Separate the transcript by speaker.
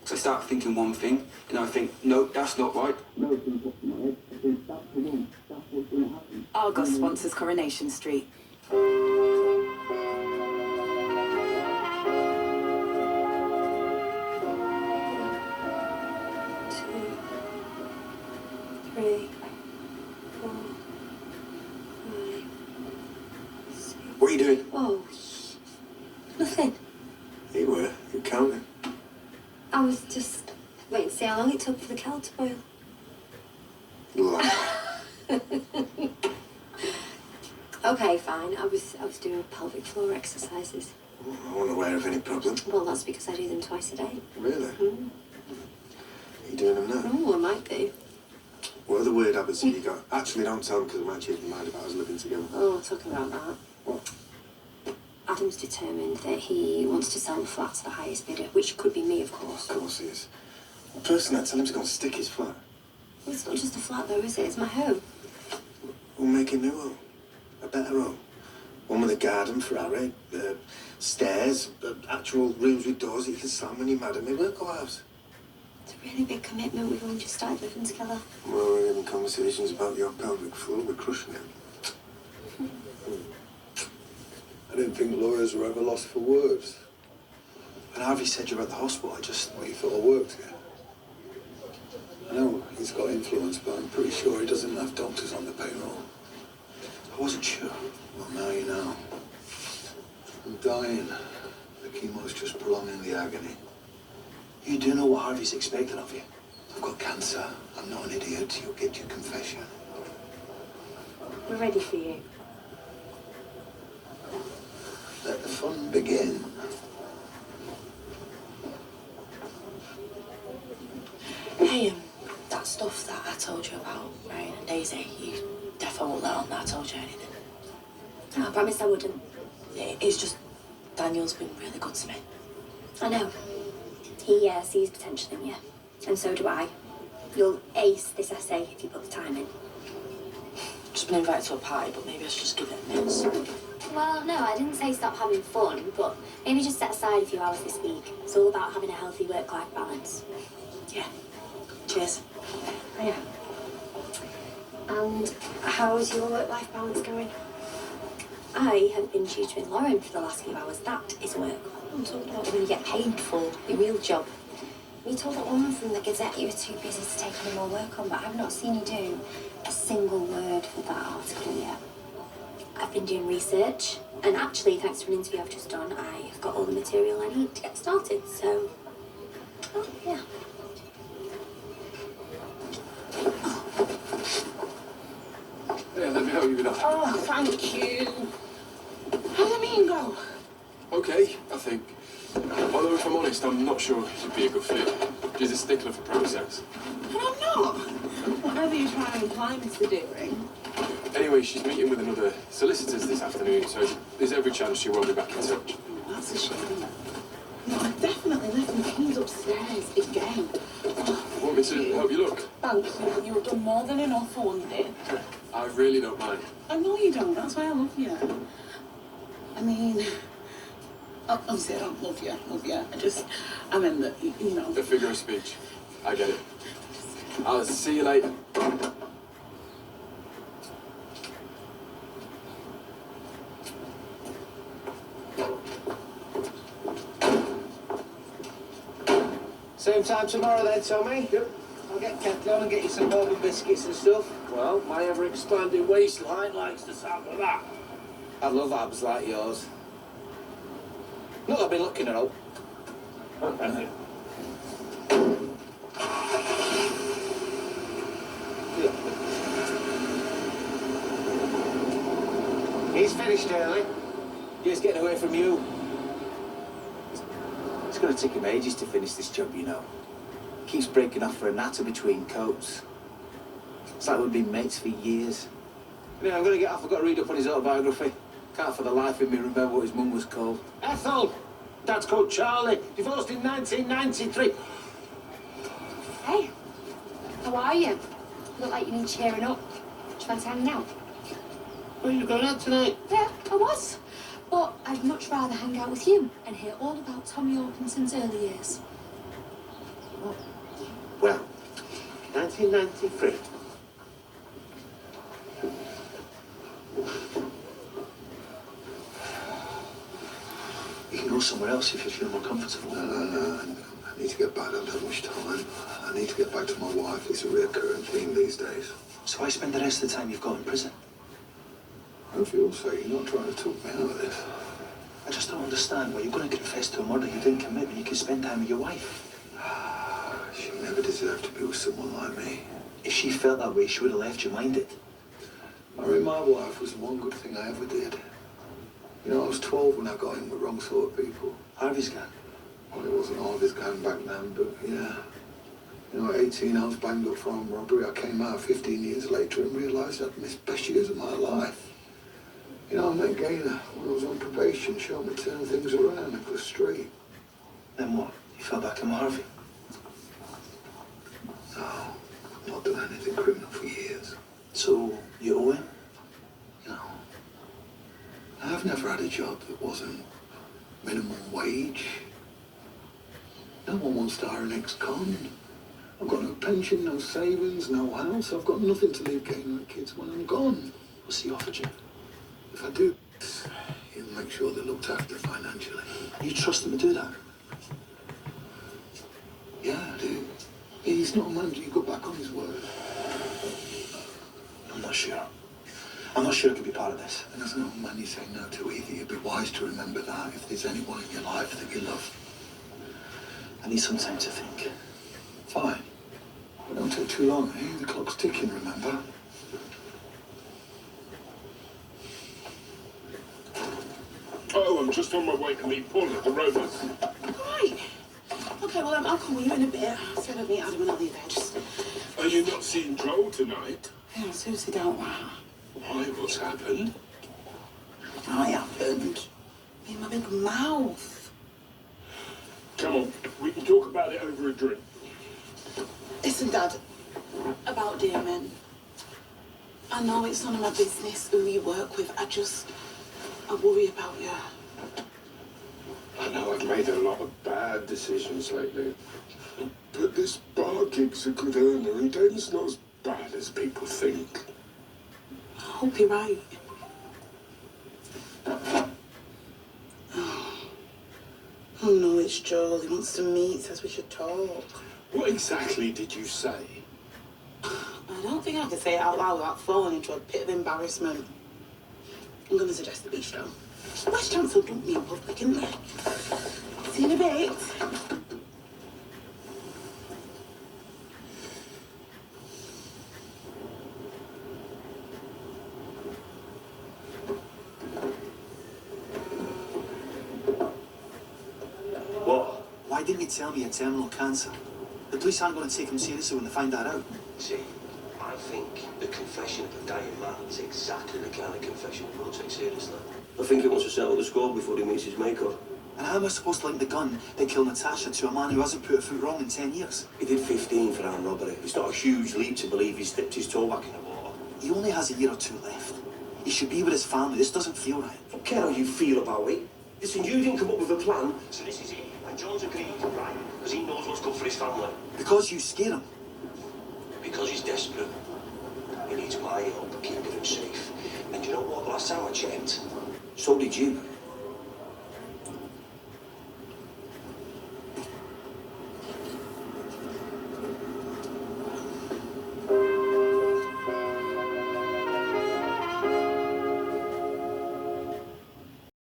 Speaker 1: So I start thinking one thing, and I think, no, that's not right. No, it's going to pop in my head. I think that's the one. That's what's going to happen.
Speaker 2: Argos sponsors Coronation Street.
Speaker 3: 2, 3, 4, 5, 6.
Speaker 4: What are you doing?
Speaker 3: Oh, nothing.
Speaker 4: You were. You're counting.
Speaker 3: I was just waiting to see how long it took for the kettle to boil. Okay, fine. I was doing pelvic floor exercises.
Speaker 4: I wasn't aware of any problem.
Speaker 3: Well, that's because I do them twice a day.
Speaker 4: Really?
Speaker 3: Mm.
Speaker 4: Are you doing them now?
Speaker 3: Oh, I might be.
Speaker 4: What are the weird habits have you got? Actually, don't tell them because I might change my mind about us living together.
Speaker 3: Oh, talking about that.
Speaker 4: What?
Speaker 3: Adam's determined that he wants to sell the flat to the highest bidder, which could be me, of course.
Speaker 4: Of course he is. Personally, I'd tell him to go and stick his flat.
Speaker 3: Well, it's not just a flat, though, is it? It's my home.
Speaker 4: We'll make a new home. A better home. One with a garden for Harry, stairs, actual rooms with doors that you can slam when you're mad at me. We'll go out.
Speaker 3: It's a really big commitment. We've only just started living together.
Speaker 4: Well, we're having conversations about your pelvic floor. We're crushing it.
Speaker 5: I didn't think lawyers were ever lost for words.
Speaker 4: When Harvey said you're at the hospital, I just...
Speaker 5: What, you thought I worked here? I know he's got influence, but I'm pretty sure he doesn't have doctors on the payroll.
Speaker 4: I wasn't sure.
Speaker 5: Well, now you know. I'm dying. The chemo's just prolonging the agony.
Speaker 4: You do know what Harvey's expecting of you. I've got cancer. I'm not an idiot. You'll get your confession.
Speaker 3: We're ready for you.
Speaker 5: Let the fun begin.
Speaker 2: Hey, that stuff that I told you about, Ryan and Daisy, you definitely won't let on that I told you anything.
Speaker 3: I promised I wouldn't.
Speaker 2: It's just Daniel's been really good to me.
Speaker 3: I know. He sees potential in you. And so do I. You'll ace this essay if you put the time in.
Speaker 2: Just been invited to a party, but maybe I should just give it a miss.
Speaker 3: Well, no, I didn't say stop having fun, but maybe just set aside a few hours this week. It's all about having a healthy work-life balance.
Speaker 2: Yeah. Cheers.
Speaker 3: Oh, yeah. And how's your work-life balance going? I have been tutoring Lauren for the last few hours. That is work. I'm talking about when you get paid for your real job. You told that woman from the Gazette you were too busy to take any more work on, but I've not seen you do a single word for that article yet. I've been doing research, and actually, thanks to an interview I've just done, I've got all the material I need to get started, so... Oh, yeah.
Speaker 1: Yeah, let me help you with that.
Speaker 2: Oh, thank you. How'd the meeting go?
Speaker 1: Okay, I think. Although, if I'm honest, I'm not sure you'd be a good fit. She's a stickler for process.
Speaker 2: But I'm not. Whatever you try and imply, Mr. Deering.
Speaker 1: Anyway, she's meeting with another solicitors this afternoon, so there's every chance she won't be back in touch.
Speaker 2: Oh, that's a shame. No, I definitely left my keys upstairs again.
Speaker 1: Want me to help you look?
Speaker 2: Thank you. You've done more than enough for one day.
Speaker 1: I really don't mind.
Speaker 2: I know you don't. That's why I love you. I mean, obviously I don't love you. I mean that, you know.
Speaker 1: The figure of speech. I get it. I'll see you later.
Speaker 6: Same time tomorrow then, Tommy? Yep. I'll get kettle on and get you some bourbon biscuits and stuff. Well, my ever-expanding waistline likes the sound of that. I love abs like yours. Not that I've been looking at all. He's finished early. He's getting away from you. It's going to take him ages to finish this job, you know. Keeps breaking off for a natter between coats. It's like we've been mates for years. Yeah, I'm going to get off. I've got to read up on his autobiography. Can't for the life of me remember what his mum was called. Ethel! Dad's called Charlie. Divorced in 1993.
Speaker 3: Hey, how are you? You look like you need cheering up. Do you fancy hanging out?
Speaker 6: Where are you going out tonight?
Speaker 3: Yeah, I was. But I'd much rather hang out with you and hear all about Tommy Orkinson's early years.
Speaker 6: 1993.
Speaker 5: You can go somewhere else if you feel more comfortable. No. I need to get back. I don't have much time. I need to get back to my wife. It's a recurrent theme these days.
Speaker 7: So why spend the rest of the time you've got in prison?
Speaker 5: I feel so. You're not trying to talk me out of this.
Speaker 7: I just don't understand why you're going to confess to a murder you didn't commit when you can spend time with your wife.
Speaker 5: She never deserved to be with someone like me.
Speaker 7: If she felt that way, she would have left you minded.
Speaker 5: Marrying my wife was the one good thing I ever did. You know, I was 12 when I got in with wrong sort of people.
Speaker 7: Harvey's gang.
Speaker 5: Well, it wasn't Harvey's gang back then, but yeah. You know, at 18, I was banged up for armed robbery. I came out 15 years later and realised I'd missed best years of my life. You know, I met Gaynor when I was on probation, showed me turn things around and go straight.
Speaker 7: Then what? You fell back on Harvey?
Speaker 5: No, I've not done anything criminal for years.
Speaker 7: So, you owe him?
Speaker 5: No. I've never had a job that wasn't minimum wage. No one wants to hire an ex-con. I've got no pension, no savings, no house. I've got nothing to leave Gaynor and kids when I'm gone.
Speaker 7: What's he offered you?
Speaker 5: If I do, he'll make sure they're looked after financially.
Speaker 7: You trust him to do that?
Speaker 5: Yeah, I do. He's not a man who go back on his word.
Speaker 7: I'm not sure. I'm not sure it could be part of this.
Speaker 5: And there's no man you say no to either. You'd be wise to remember that if there's anyone in your life that you love.
Speaker 7: I need some time to think.
Speaker 5: Fine. But don't take too long, eh? The clock's ticking, remember?
Speaker 1: Oh, I'm just on my way to meet Paul at the Rovers.
Speaker 2: Right. Okay, well, I'll call you in a bit. So I don't meet Adam and Ollie there. Just...
Speaker 1: Are you not seeing Joel tonight?
Speaker 2: Yeah, seriously, don't.
Speaker 1: Why, what's happened?
Speaker 2: What happened? In my big mouth.
Speaker 1: Come on, we can talk about it over a drink.
Speaker 2: Listen, Dad, about Damon. I know it's none of my business who you work with. I worry about you.
Speaker 1: I know I've made a lot of bad decisions lately. But this bar gig's a good earner, and Damon's not as bad as people think.
Speaker 2: I hope you're right. Oh no, it's Joel. He wants to meet, says we should talk.
Speaker 1: What exactly did you say?
Speaker 2: I don't think I can say it out loud without falling into a pit of embarrassment. I'm going to suggest the beach though. Last chance they'll dump me in public, isn't there? See you in a bit.
Speaker 7: What? Why didn't you tell me he had terminal cancer? The police aren't going to take him seriously when they find that out.
Speaker 8: See, I think the confession of a dying man is exactly the kind of confession we'll take seriously. I think he wants to settle the score before he meets his maker.
Speaker 7: And how am I supposed to link the gun that killed Natasha to a man who hasn't put a foot wrong in 10 years?
Speaker 8: He did 15 for armed robbery. It's not a huge leap to believe he's dipped his toe back in the water.
Speaker 7: He only has a year or two left. He should be with his family. This doesn't feel right.
Speaker 8: I don't care how you feel about it. Listen, you didn't come up with a plan, so this is it. And John's agreed, right? Because he knows what's good for his family.
Speaker 7: Because you scare him.
Speaker 8: Because he's desperate. He needs my help keeping him safe. And you know what? Last time I checked, so did you.